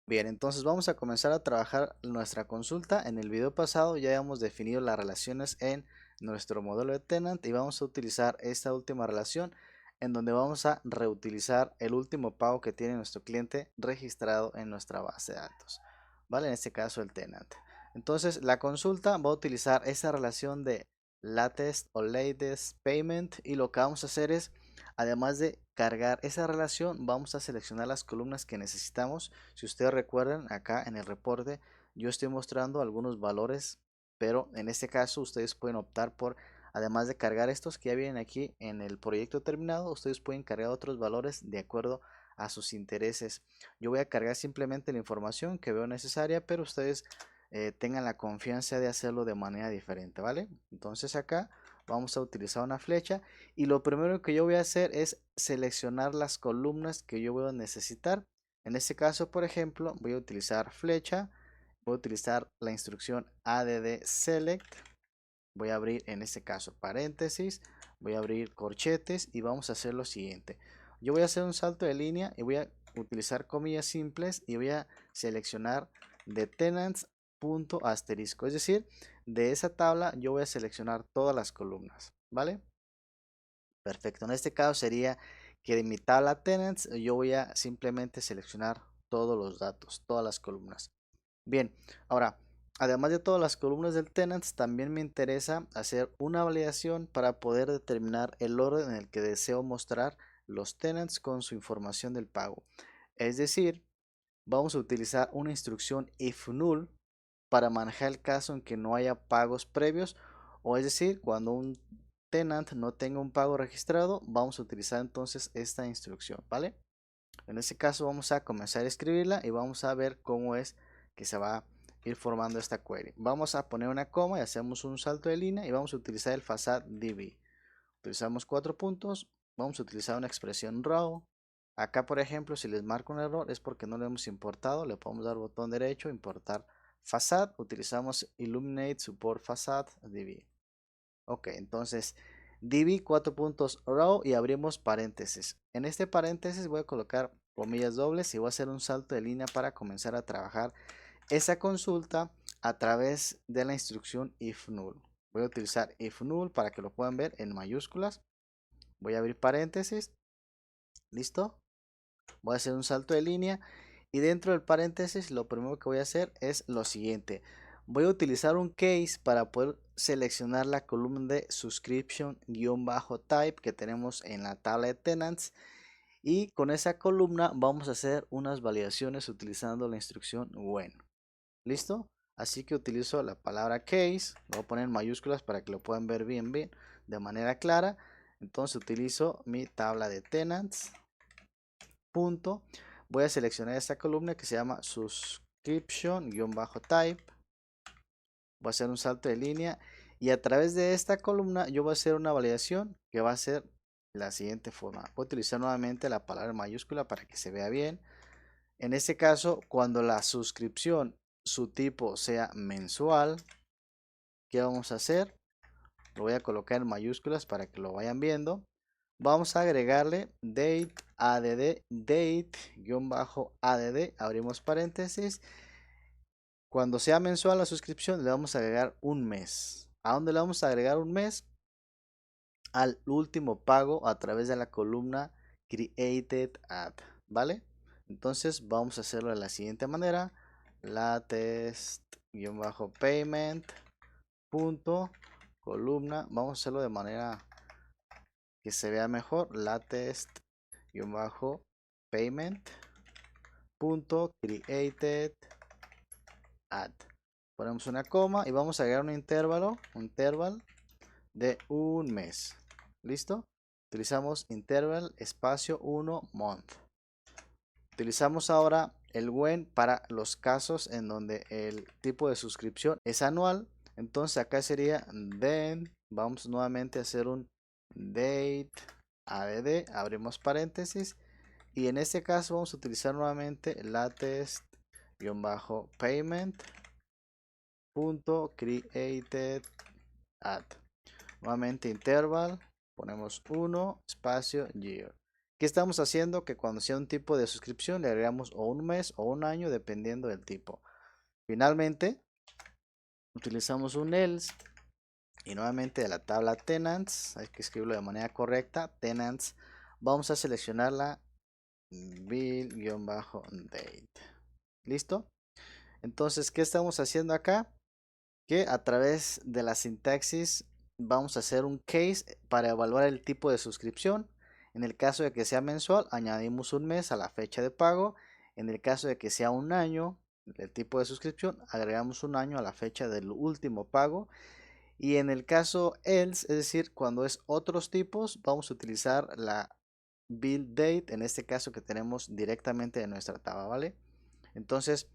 Bien, entonces vamos a comenzar a trabajar nuestra consulta. En el video pasado ya hemos definido las relaciones en nuestro modelo de tenant y vamos a utilizar esta última relación en donde vamos a reutilizar el último pago que tiene nuestro cliente registrado en nuestra base de datos. ¿Vale? En este caso el tenant. Entonces la consulta va a utilizar esa relación de latest o latest payment y lo que vamos a hacer es, además de cargar esa relación, vamos a seleccionar las columnas que necesitamos. Si ustedes recuerdan, acá en el reporte yo estoy mostrando algunos valores, pero en este caso ustedes pueden optar por, además de cargar estos que ya vienen aquí en el proyecto terminado, ustedes pueden cargar otros valores de acuerdo a sus intereses. Yo voy a cargar simplemente la información que veo necesaria, pero ustedes tengan la confianza de hacerlo de manera diferente, ¿vale? Entonces acá vamos a utilizar una flecha y lo primero que yo voy a hacer es seleccionar las columnas que yo voy a necesitar. En este caso, por ejemplo, voy a utilizar flecha, voy a utilizar la instrucción add select, voy a abrir en este caso paréntesis, voy a abrir corchetes y vamos a hacer lo siguiente. Yo voy a hacer un salto de línea y voy a utilizar comillas simples y voy a seleccionar de tenants punto asterisco, es decir, de esa tabla yo voy a seleccionar todas las columnas, ¿vale? Perfecto, en este caso sería que de mi tabla tenants yo voy a simplemente seleccionar todos los datos, todas las columnas. Bien, ahora, además de todas las columnas del tenants, también me interesa hacer una validación para poder determinar el orden en el que deseo mostrar los tenants con su información del pago. Es decir, vamos a utilizar una instrucción if null para manejar el caso en que no haya pagos previos, o es decir, cuando un tenant no tenga un pago registrado, vamos a utilizar entonces esta instrucción, ¿vale? En este caso vamos a comenzar a escribirla y vamos a ver cómo es que se va a ir formando esta query. Vamos a poner una coma y hacemos un salto de línea y vamos a utilizar el facade.db. Utilizamos 4 puntos, vamos a utilizar una expresión raw. Acá, por ejemplo, si les marco un error es porque no lo hemos importado. Le podemos dar botón derecho, importar facade. Utilizamos illuminate support facade db. Ok, entonces db 4 puntos raw y abrimos paréntesis. En este paréntesis voy a colocar comillas dobles y voy a hacer un salto de línea para comenzar a trabajar esa consulta a través de la instrucción if null. Voy a utilizar if null para que lo puedan ver en mayúsculas. Voy a abrir paréntesis. ¿Listo? Voy a hacer un salto de línea y dentro del paréntesis lo primero que voy a hacer es lo siguiente. Voy a utilizar un case para poder seleccionar la columna de subscription-type que tenemos en la tabla de tenants y con esa columna vamos a hacer unas validaciones utilizando la instrucción when. ¿Listo? Así que utilizo la palabra case, lo voy a poner en mayúsculas para que lo puedan ver bien de manera clara. Entonces utilizo mi tabla de tenants. Punto. Voy a seleccionar esta columna que se llama subscription-type. Voy a hacer un salto de línea y a través de esta columna yo voy a hacer una validación que va a ser la siguiente forma. Voy a utilizar nuevamente la palabra mayúscula para que se vea bien. En este caso, cuando la suscripción, su tipo sea mensual, ¿qué vamos a hacer? Lo voy a colocar en mayúsculas para que lo vayan viendo. Vamos a agregarle date add, date-add, abrimos paréntesis. Cuando sea mensual la suscripción, le vamos a agregar un mes. ¿A dónde le vamos a agregar un mes? Al último pago a través de la columna created add, ¿vale? Entonces vamos a hacerlo de la siguiente manera. Latest-payment punto columna. Vamos a hacerlo de manera que se vea mejor. Latest-payment punto created add. Ponemos una coma y vamos a agregar un intervalo de un mes. ¿Listo? Utilizamos interval espacio 1 month. Utilizamos ahora el when para los casos en donde el tipo de suscripción es anual. Entonces acá sería then, vamos nuevamente a hacer un date add, abrimos paréntesis y en este caso vamos a utilizar nuevamente latest-payment punto created add. Nuevamente interval, ponemos 1 espacio year. ¿Qué estamos haciendo? Que cuando sea un tipo de suscripción le agregamos o un mes o un año dependiendo del tipo. Finalmente, utilizamos un else y nuevamente de la tabla tenants, hay que escribirlo de manera correcta, tenants, vamos a seleccionar la bill-date. ¿Listo? Entonces, ¿qué estamos haciendo acá? Que a través de la sintaxis vamos a hacer un case para evaluar el tipo de suscripción. En el caso de que sea mensual, añadimos un mes a la fecha de pago. En el caso de que sea un año, el tipo de suscripción, agregamos un año a la fecha del último pago. Y en el caso else, es decir, cuando es otros tipos, vamos a utilizar la bill date, en este caso que tenemos directamente de nuestra tabla, ¿vale? Entonces,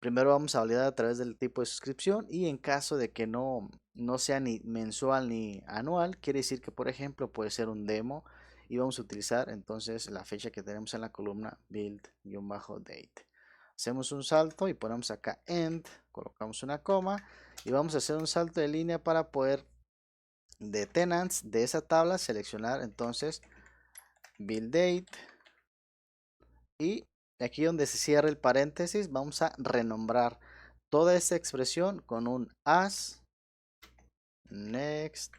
primero vamos a validar a través del tipo de suscripción y en caso de que no sea ni mensual ni anual, quiere decir que por ejemplo puede ser un demo y vamos a utilizar entonces la fecha que tenemos en la columna build-date. Hacemos un salto y ponemos acá end, colocamos una coma y vamos a hacer un salto de línea para poder de tenants de esa tabla seleccionar entonces build date y aquí donde se cierra el paréntesis vamos a renombrar toda esta expresión con un as next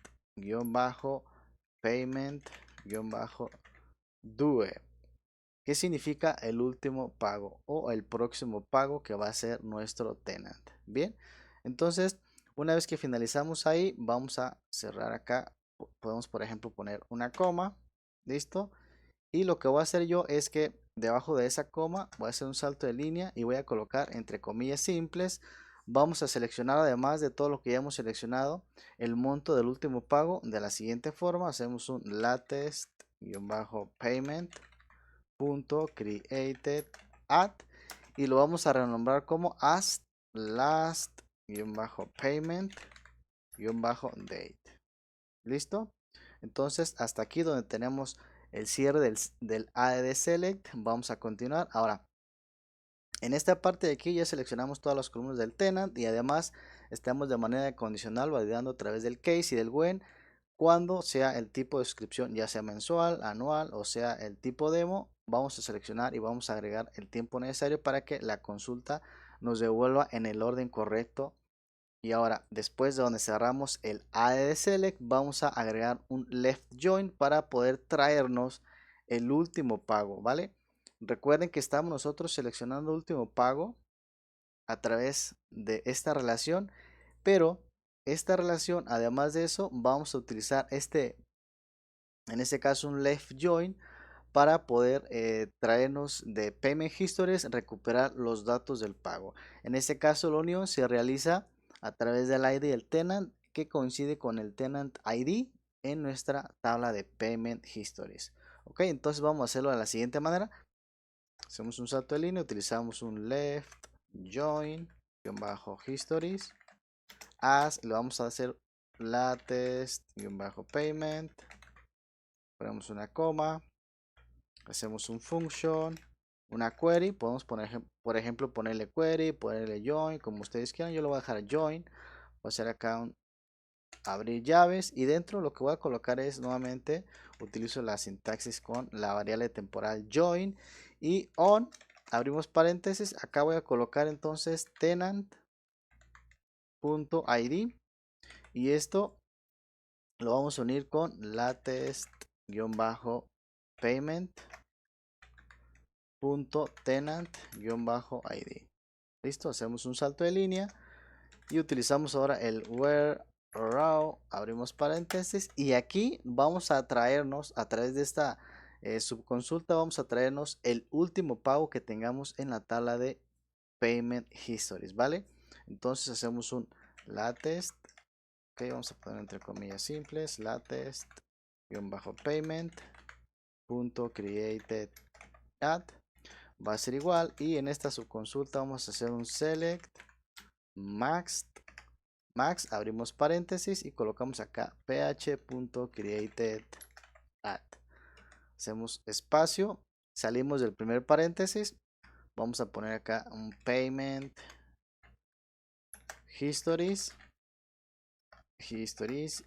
payment due, que significa el último pago o el próximo pago que va a ser nuestro tenant. Bien, entonces una vez que finalizamos ahí vamos a cerrar acá, podemos por ejemplo poner una coma, listo. Y lo que voy a hacer yo es que debajo de esa coma voy a hacer un salto de línea y voy a colocar entre comillas simples. Vamos a seleccionar además de todo lo que ya hemos seleccionado el monto del último pago de la siguiente forma. Hacemos un latest-payment.created at y lo vamos a renombrar como as last-payment-date. ¿Listo? Entonces, hasta aquí donde tenemos el cierre del add select. Vamos a continuar. Ahora, en esta parte de aquí ya seleccionamos todas las columnas del tenant y además estamos de manera condicional validando a través del case y del when cuando sea el tipo de suscripción, ya sea mensual, anual o sea el tipo demo. Vamos a seleccionar y vamos a agregar el tiempo necesario para que la consulta nos devuelva en el orden correcto. Y ahora, después de donde cerramos el add select, vamos a agregar un left join para poder traernos el último pago, ¿vale? Recuerden que estamos nosotros seleccionando el último pago a través de esta relación, pero esta relación, además de eso, vamos a utilizar en este caso un left join para poder traernos de Payment Histories, recuperar los datos del pago. En este caso, la unión se realiza a través del ID del tenant que coincide con el tenant ID en nuestra tabla de Payment Histories. Ok, entonces vamos a hacerlo de la siguiente manera. Hacemos un salto de línea, utilizamos un left join histories as, lo vamos a hacer latest payment, ponemos una coma, hacemos un function, una query, podemos poner, por ejemplo, ponerle query, ponerle join, como ustedes quieran. Yo lo voy a dejar join, voy a hacer acá un abrir llaves y dentro lo que voy a colocar es nuevamente utilizo la sintaxis con la variable temporal join y on, abrimos paréntesis, acá voy a colocar entonces tenant.id y esto lo vamos a unir con latest-payment.tenant-id. Listo, hacemos un salto de línea y utilizamos ahora el where raw, abrimos paréntesis y aquí vamos a traernos a través de esta subconsulta, vamos a traernos el último pago que tengamos en la tabla de payment histories, ¿vale? Entonces hacemos un latest, ok, vamos a poner entre comillas simples, latest-payment.created at va a ser igual y en esta subconsulta vamos a hacer un select max, abrimos paréntesis y colocamos acá ph.created at, hacemos espacio, salimos del primer paréntesis, vamos a poner acá un payment histories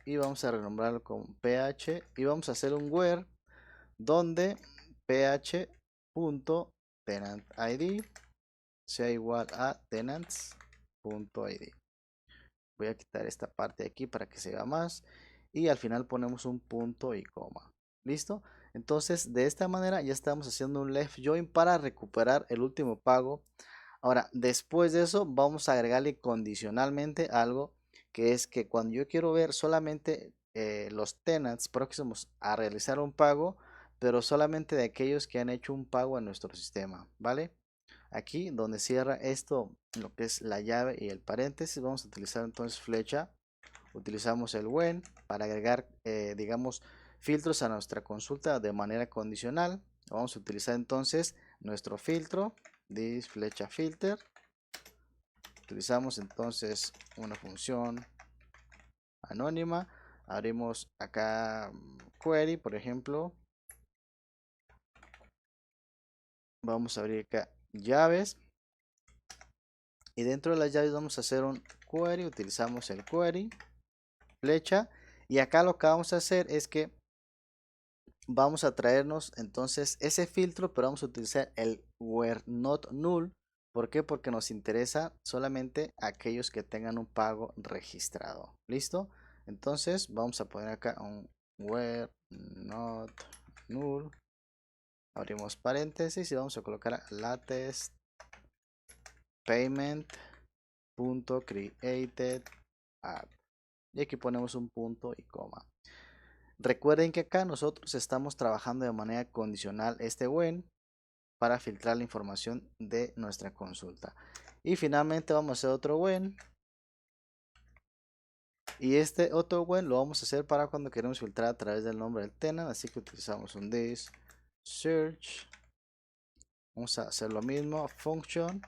y vamos a renombrarlo con ph y vamos a hacer un where donde ph.tenantID sea igual a tenants.id. Voy a quitar esta parte de aquí para que se vea más. Y al final ponemos un punto y coma. ¿Listo? Entonces, de esta manera ya estamos haciendo un left join para recuperar el último pago. Ahora, después de eso, vamos a agregarle condicionalmente algo, que es que cuando yo quiero ver solamente los tenants próximos a realizar un pago, pero solamente de aquellos que han hecho un pago en nuestro sistema, ¿vale? Aquí donde cierra esto, lo que es la llave y el paréntesis, vamos a utilizar entonces flecha. Utilizamos el when para agregar, digamos, filtros a nuestra consulta de manera condicional. Vamos a utilizar entonces nuestro filtro, this flecha filter. Utilizamos entonces una función anónima. Abrimos acá query, por ejemplo. Vamos a abrir acá llaves. Y dentro de las llaves vamos a hacer un query. Utilizamos el query, flecha. Y acá lo que vamos a hacer es que vamos a traernos entonces ese filtro, pero vamos a utilizar el where not null. ¿Por qué? Porque nos interesa solamente aquellos que tengan un pago registrado. ¿Listo? Entonces vamos a poner acá un where not null. Abrimos paréntesis y vamos a colocar latest payment.created add. Y aquí ponemos un punto y coma. Recuerden que acá nosotros estamos trabajando de manera condicional este when para filtrar la información de nuestra consulta. Y finalmente vamos a hacer otro when. Y este otro when lo vamos a hacer para cuando queremos filtrar a través del nombre del tenant. Así que utilizamos un this search. Vamos a hacer lo mismo, function.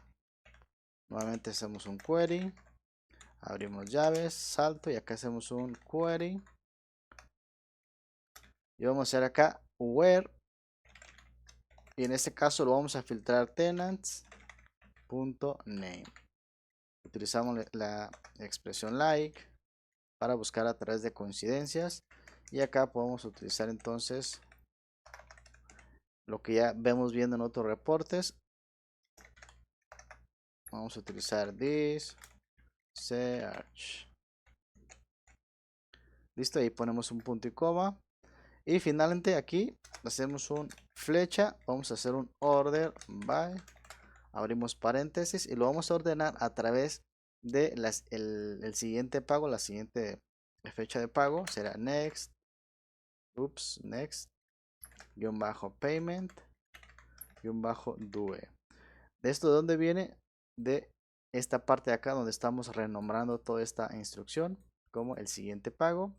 Nuevamente hacemos un query. Abrimos llaves, salto y acá hacemos un query. Y vamos a hacer acá where. Y en este caso lo vamos a filtrar tenants.name. Utilizamos la expresión like para buscar a través de coincidencias. Y acá podemos utilizar entonces lo que ya vemos viendo en otros reportes. Vamos a utilizar this search. Listo, ahí ponemos un punto y coma. Y finalmente aquí hacemos un flecha. Vamos a hacer un order by. Abrimos paréntesis y lo vamos a ordenar a través de el siguiente pago, la siguiente fecha de pago. Será next, next, guión bajo payment, guión bajo due. ¿De esto de dónde viene? De esta parte de acá donde estamos renombrando toda esta instrucción como el siguiente pago.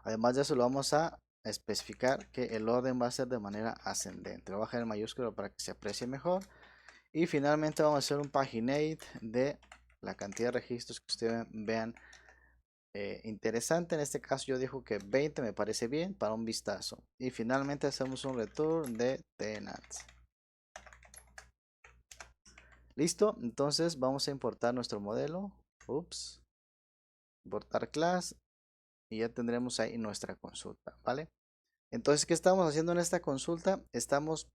Además de eso lo vamos a especificar que el orden va a ser de manera ascendente. Lo voy a dejar en mayúscula para que se aprecie mejor. Y finalmente vamos a hacer un paginate de la cantidad de registros que ustedes vean interesante. En este caso yo digo que 20 me parece bien para un vistazo. Y finalmente hacemos un return de tenants. Listo, entonces vamos a importar nuestro modelo. Importar class. Y ya tendremos ahí nuestra consulta, ¿vale? Entonces, ¿qué estamos haciendo en esta consulta? Estamos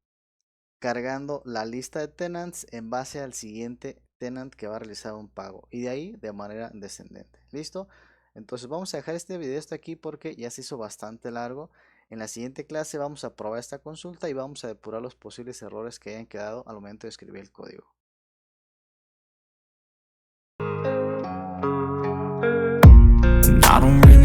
cargando la lista de tenants en base al siguiente tenant que va a realizar un pago. Y de ahí de manera descendente. ¿Listo? Entonces vamos a dejar este video hasta aquí porque ya se hizo bastante largo. En la siguiente clase vamos a probar esta consulta y vamos a depurar los posibles errores que hayan quedado al momento de escribir el código. I don't really